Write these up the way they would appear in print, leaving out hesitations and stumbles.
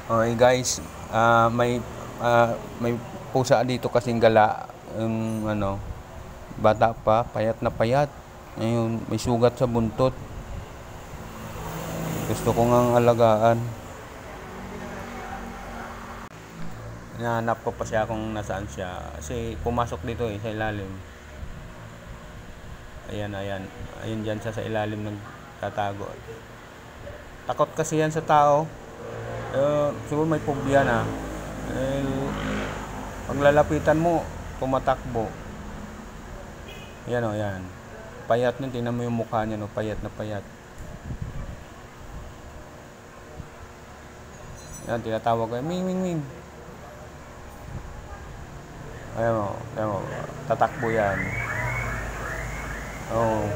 Okay guys, may pusa dito kasing gala, yung bata pa, payat na payat. Ayun, may sugat sa buntot. Gusto ko ngang alagaan. Hinahanap ko pa siya kung nasaan siya. Kasi pumasok dito sa ilalim. Ayan, ayan. Ayun dyan siya sa ilalim nagtatago. Takot kasi yan sa tao. Siguro may phobia na. Pag lalapitan mo, tumatakbo. Yan o, yan. Payat nun, tingnan mo yung mukha niya, no? Payat na payat. Yan, tinatawag ko, ming, ming, ming. Ayan o, tatakbo yan. Oo.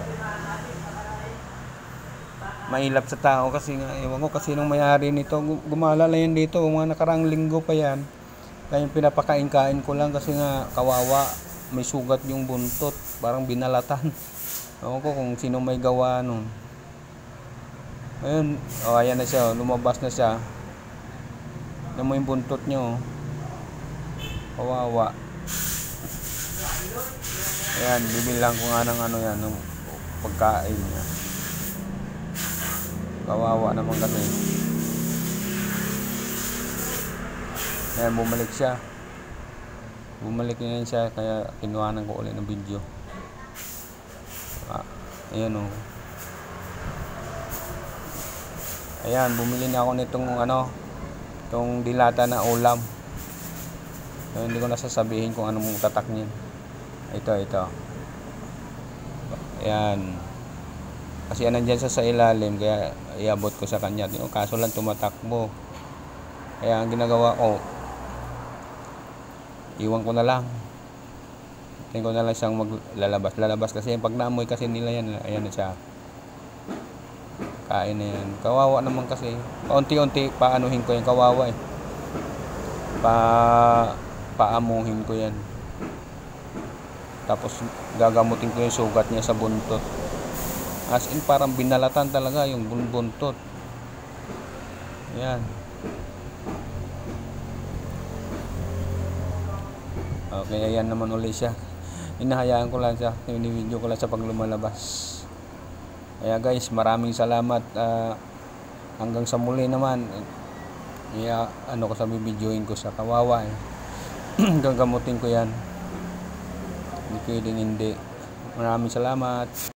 Mailap sa tao kasi nga, ewan ko kasi nung may-ari nito, gumalala yan dito, mga nakarang linggo pa yan. Kaya yung pinapakain-kain ko lang kasi nga kawawa, may sugat yung buntot, parang binalatan. Ewan ko kung sino may gawa nun. Ayun, ayan na siya, lumabas na siya. Ayan mo yung buntot nyo, kawawa. Ayan, bibilang ko nga ng yan, ng pagkain niya. Kawawa naman kasi. Ayan, bumalik siya. Bumalik na siya, kaya kinuhanan ko ulit ng video. Ayan o. Ayan, bumili na ako nitong itong dilata na ulam. So, hindi ko nasasabihin kung anong tatak niyan. Ito. Ayan. Kasi nandyan sa ilalim, kaya iabot ko sa kanya. Kaso lang tumatakbo. Kaya ang ginagawa ko, iwan ko na lang. Tingin ko na lang siyang maglalabas kasi pag naamoy kasi nila yan, ayan na siya. Kain na yan. Kawawa naman kasi. Paunti-unti paanuhin ko yan. Kawawa eh. Paamuhin ko yan. Tapos gagamutin ko yung sugat niya sa buntot. As in parang binalatan talaga yung buntot. Yan. Okay, ayan naman ulit siya. Hinahayaan ko lang siya. Ini-video ko lang siya pag lumalabas. Kaya guys, maraming salamat. Hanggang sa muli naman. Ko sa bibidyoin ko sa kawawa eh. Gagamutin ko yan. Hindi pwedeng hindi. Maraming salamat.